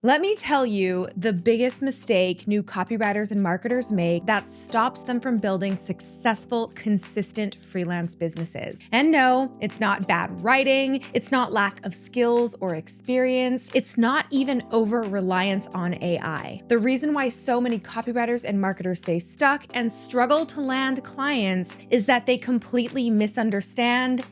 Let me tell you the biggest mistake new copywriters and marketers make that stops them from building successful, consistent freelance businesses. And no, it's not bad writing. It's not lack of skills or experience. It's not even over-reliance on AI. The reason why so many copywriters and marketers stay stuck and struggle to land clients is that they completely misunderstand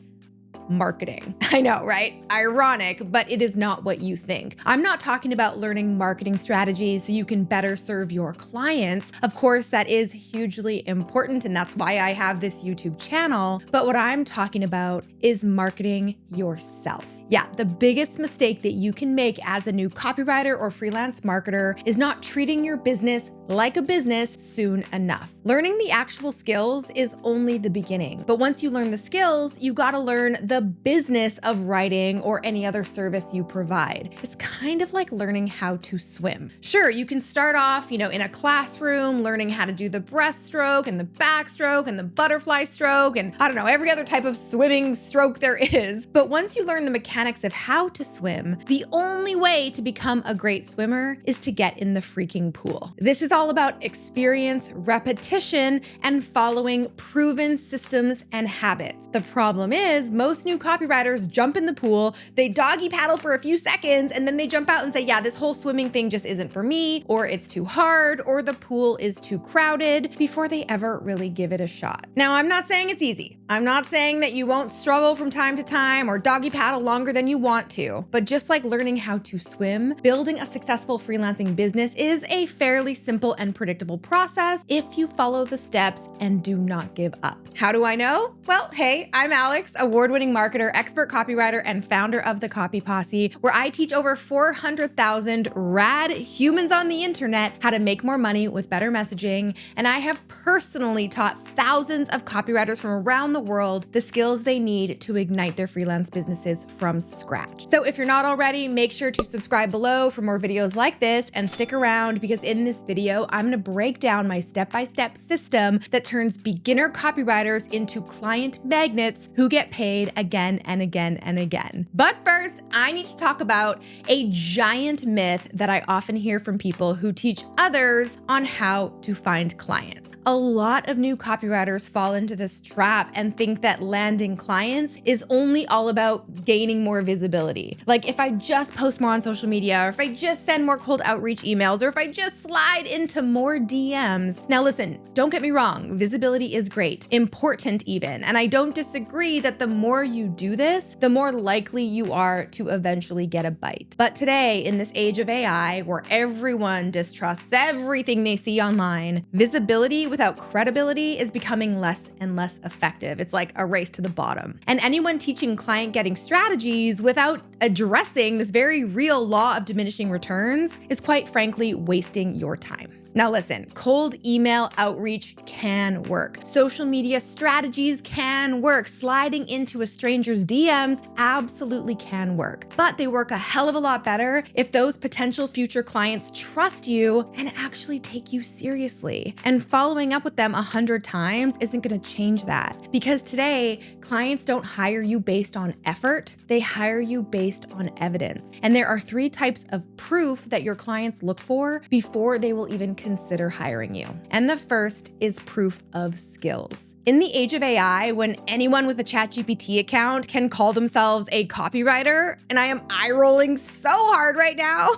marketing. I know, right? Ironic, but it is not what you think. I'm not talking about learning marketing strategies so you can better serve your clients. Of course, that is hugely important, and that's why I have this YouTube channel. But what I'm talking about is marketing yourself. Yeah, the biggest mistake that you can make as a new copywriter or freelance marketer is not treating your business like a business soon enough. Learning the actual skills is only the beginning. But once you learn the skills, you gotta learn the business of writing or any other service you provide. It's kind of like learning how to swim. Sure, you can start off, in a classroom, learning how to do the breaststroke and the backstroke and the butterfly stroke and every other type of swimming stroke there is. But once you learn the mechanics of how to swim, the only way to become a great swimmer is to get in the freaking pool. This is all about experience, repetition, and following proven systems and habits. The problem is most new copywriters jump in the pool, they doggy paddle for a few seconds, and then they jump out and say, yeah, this whole swimming thing just isn't for me, or it's too hard, or the pool is too crowded, before they ever really give it a shot. Now, I'm not saying it's easy. I'm not saying that you won't struggle from time to time or doggy paddle longer than you want to, but just like learning how to swim, building a successful freelancing business is a fairly simple and predictable process if you follow the steps and do not give up. How do I know? Well, hey, I'm Alex, award-winning marketer, expert copywriter, and founder of the Copy Posse, where I teach over 400,000 rad humans on the internet how to make more money with better messaging. And I have personally taught thousands of copywriters from around the world the skills they need to ignite their freelance businesses from scratch. So if you're not already, make sure to subscribe below for more videos like this and stick around because in this video, I'm gonna break down my step-by-step system that turns beginner copywriters into client magnets who get paid again and again and again. But first, I need to talk about a giant myth that I often hear from people who teach others on how to find clients. A lot of new copywriters fall into this trap and think that landing clients is only all about gaining more visibility. Like if I just post more on social media, or if I just send more cold outreach emails, or if I just slide into more DMs. Now listen, don't get me wrong, visibility is great, important even, and I don't disagree that the more you do this, the more likely you are to eventually get a bite. But today, in this age of AI, where everyone distrusts everything they see online, visibility without credibility is becoming less and less effective. It's like a race to the bottom. And anyone teaching client getting strategies without addressing this very real law of diminishing returns is quite frankly wasting your time. Now listen, cold email outreach can work. Social media strategies can work. Sliding into a stranger's DMs absolutely can work. But they work a hell of a lot better if those potential future clients trust you and actually take you seriously. And following up with them 100 times isn't gonna change that. Because today, clients don't hire you based on effort, they hire you based on evidence. And there are 3 types of proof that your clients look for before they will even consider hiring you. And the first is proof of skills. In the age of AI, when anyone with a ChatGPT account can call themselves a copywriter, and I am eye-rolling so hard right now,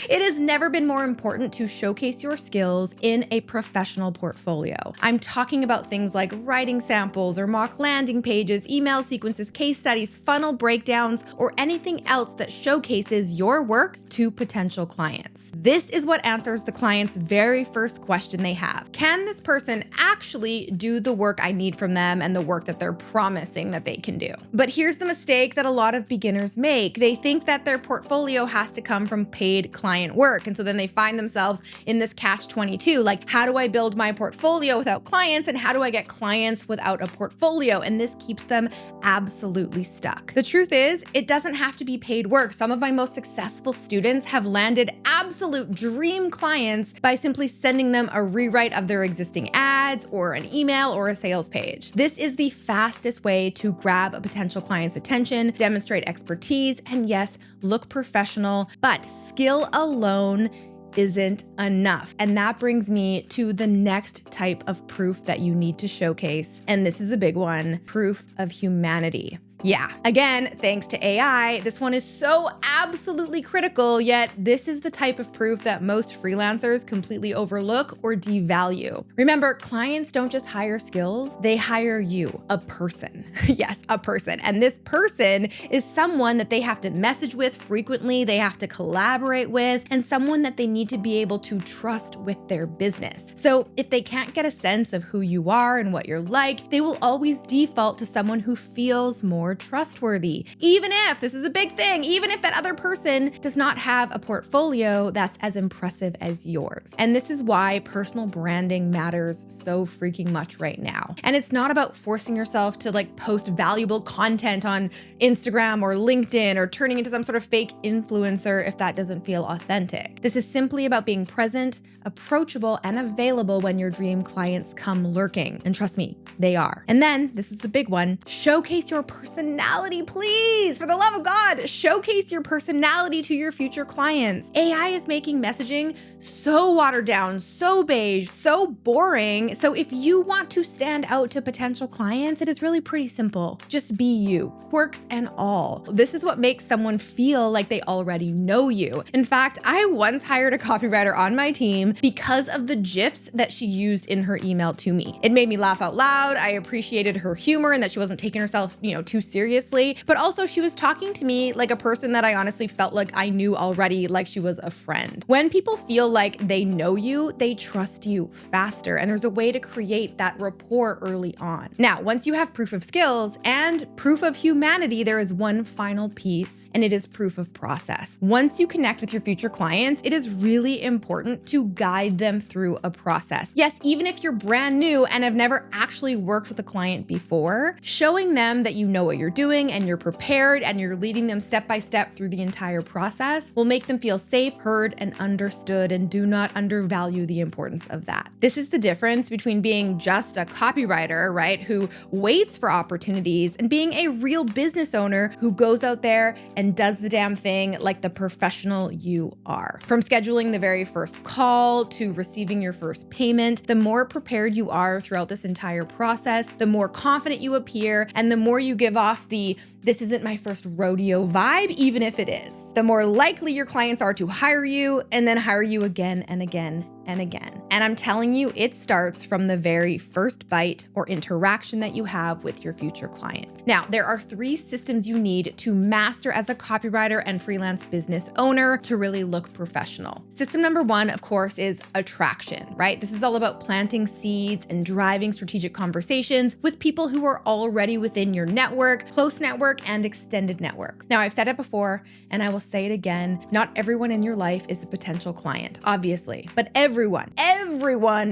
it has never been more important to showcase your skills in a professional portfolio. I'm talking about things like writing samples or mock landing pages, email sequences, case studies, funnel breakdowns, or anything else that showcases your work to potential clients. This is what answers the client's very first question they have. Can this person actually do the work I need from them and the work that they're promising that they can do? But here's the mistake that a lot of beginners make. They think that their portfolio has to come from paid client work. And so then they find themselves in this catch-22, like, how do I build my portfolio without clients? And how do I get clients without a portfolio? And this keeps them absolutely stuck. The truth is, it doesn't have to be paid work. Some of my most successful students have landed absolutely absolute dream clients by simply sending them a rewrite of their existing ads or an email or a sales page. This is the fastest way to grab a potential client's attention, demonstrate expertise, and yes, look professional, but skill alone isn't enough. And that brings me to the next type of proof that you need to showcase. And this is a big one, proof of humanity. Yeah, again, thanks to AI, this one is so absolutely critical, yet this is the type of proof that most freelancers completely overlook or devalue. Remember, clients don't just hire skills, they hire you, a person. Yes, a person. And this person is someone that they have to message with frequently, they have to collaborate with, and someone that they need to be able to trust with their business. So if they can't get a sense of who you are and what you're like, they will always default to someone who feels more trustworthy. Even if, this is a big thing, even if that other person does not have a portfolio that's as impressive as yours. And this is why personal branding matters so freaking much right now. And it's not about forcing yourself to post valuable content on Instagram or LinkedIn or turning into some sort of fake influencer if that doesn't feel authentic. This is simply about being present, approachable, and available when your dream clients come lurking. And trust me, they are. And then, this is a big one, showcase your personality, please. For the love of God, showcase your personality to your future clients. AI is making messaging so watered down, so beige, so boring. So if you want to stand out to potential clients, it is really pretty simple. Just be you, quirks and all. This is what makes someone feel like they already know you. In fact, I once hired a copywriter on my team because of the GIFs that she used in her email to me. It made me laugh out loud. I appreciated her humor and that she wasn't taking herself, too seriously, but also she was talking to me like a person that I honestly felt like I knew already, like she was a friend. When people feel like they know you, they trust you faster, and there's a way to create that rapport early on. Now, once you have proof of skills and proof of humanity, there is one final piece, and it is proof of process. Once you connect with your future clients, it is really important to guide them through a process. Yes, even if you're brand new and have never actually worked with a client before, showing them that you know what you're doing and you're prepared and you're leading them step by step through the entire process will make them feel safe, heard, and understood, and do not undervalue the importance of that. This is the difference between being just a copywriter, right, who waits for opportunities, and being a real business owner who goes out there and does the damn thing like the professional you are. From scheduling the very first call to receiving your first payment, the more prepared you are throughout this entire process, the more confident you appear, and the more you give off the "this isn't my first rodeo" vibe, even if it is, the more likely your clients are to hire you and then hire you again and again and again. And I'm telling you, it starts from the very first bite or interaction that you have with your future clients. Now, there are 3 systems you need to master as a copywriter and freelance business owner to really look professional. System number 1, of course, is attraction, right? This is all about planting seeds and driving strategic conversations with people who are already within your network, close network, and extended network. Now, I've said it before, and I will say it again, not everyone in your life is a potential client, obviously, but everyone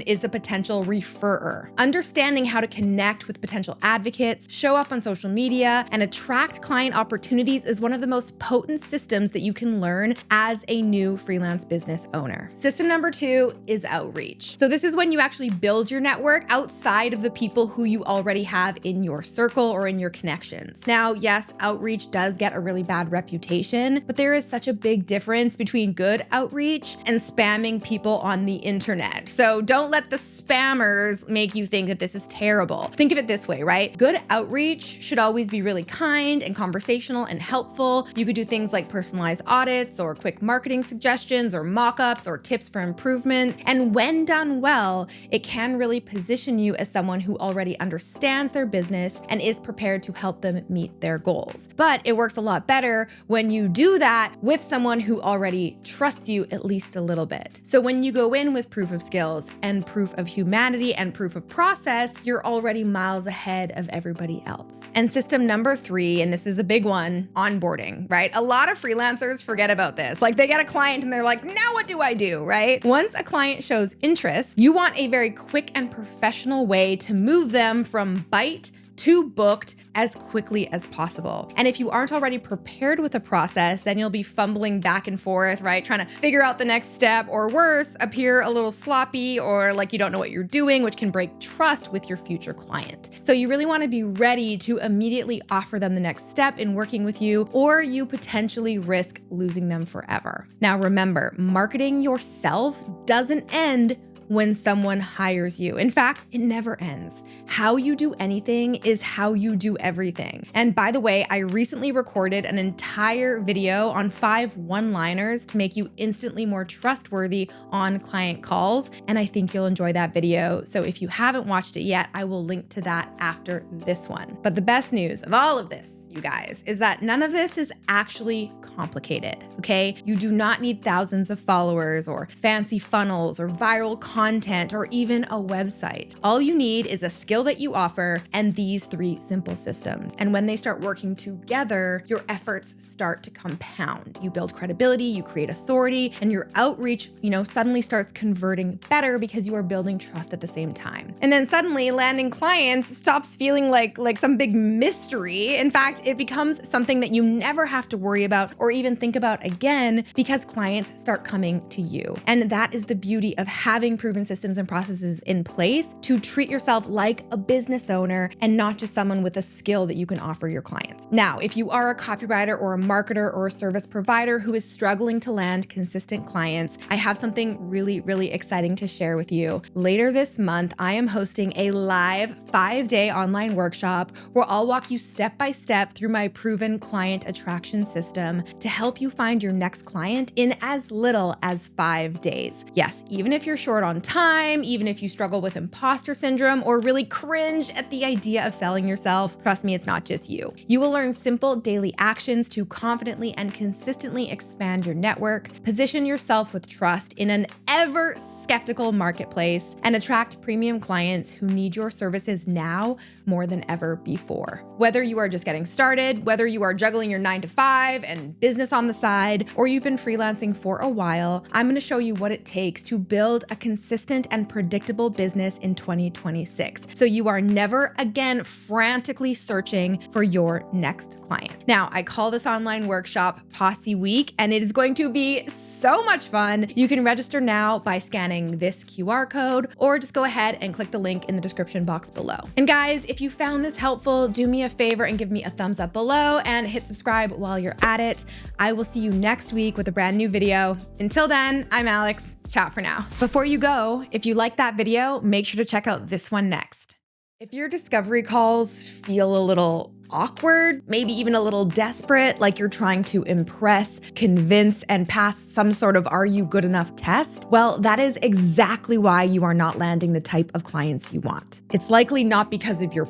is a potential referrer. Understanding how to connect with potential advocates, show up on social media, and attract client opportunities is one of the most potent systems that you can learn as a new freelance business owner. System number 2 is outreach. So this is when you actually build your network outside of the people who you already have in your circle or in your connections. Now, yes, outreach does get a really bad reputation, but there is such a big difference between good outreach and spamming people on the internet. So don't let the spammers make you think that this is terrible. Think of it this way, right? Good outreach should always be really kind and conversational and helpful. You could do things like personalized audits or quick marketing suggestions or mock-ups or tips for improvement. And when done well, it can really position you as someone who already understands their business and is prepared to help them meet their goals. But it works a lot better when you do that with someone who already trusts you at least a little bit. So when you go in with proof of skills and proof of humanity and proof of process, you're already miles ahead of everybody else. And system number 3, and this is a big one, onboarding, right? A lot of freelancers forget about this. Like, they get a client and they're like, now what do I do, right? Once a client shows interest, you want a very quick and professional way to move them from bite to booked as quickly as possible. And if you aren't already prepared with a process, then you'll be fumbling back and forth, right? Trying to figure out the next step, or worse, appear a little sloppy or like you don't know what you're doing, which can break trust with your future client. So you really want to be ready to immediately offer them the next step in working with you, or you potentially risk losing them forever. Now remember, marketing yourself doesn't end when someone hires you. In fact, it never ends. How you do anything is how you do everything. And by the way, I recently recorded an entire video on 5 one-liners to make you instantly more trustworthy on client calls, and I think you'll enjoy that video. So if you haven't watched it yet, I will link to that after this one. But the best news of all of this, you guys, is that none of this is actually complicated, okay? You do not need thousands of followers or fancy funnels or viral content or even a website. All you need is a skill that you offer and these 3 simple systems. And when they start working together, your efforts start to compound. You build credibility, you create authority, and your outreach, suddenly starts converting better because you are building trust at the same time. And then suddenly landing clients stops feeling like some big mystery. In fact, it becomes something that you never have to worry about or even think about again because clients start coming to you. And that is the beauty of having proven systems and processes in place to treat yourself like a business owner and not just someone with a skill that you can offer your clients. Now, if you are a copywriter or a marketer or a service provider who is struggling to land consistent clients, I have something really, really exciting to share with you. Later this month, I am hosting a live 5-day online workshop where I'll walk you step by step through my proven client attraction system to help you find your next client in as little as 5 days. Yes, even if you're short on time, even if you struggle with imposter syndrome or really cringe at the idea of selling yourself, trust me, it's not just you. You will learn simple daily actions to confidently and consistently expand your network, position yourself with trust in an ever skeptical marketplace, and attract premium clients who need your services now more than ever before. Whether you are just getting started, whether you are juggling your 9-to-5 and business on the side, or you've been freelancing for a while, I'm going to show you what it takes to build a consistent and predictable business in 2026. So you are never again frantically searching for your next client. Now, I call this online workshop Posse Week, and it is going to be so much fun. You can register now by scanning this QR code, or just go ahead and click the link in the description box below. And guys, if you found this helpful, do me a favor and give me a thumbs up below and hit subscribe while you're at it. I will see you next week with a brand new video. Until then, I'm Alex. Ciao for now. Before you go, if you like that video, make sure to check out this one next. If your discovery calls feel a little awkward, maybe even a little desperate, like you're trying to impress, convince, and pass some sort of "are you good enough" test, well, that is exactly why you are not landing the type of clients you want. It's likely not because of your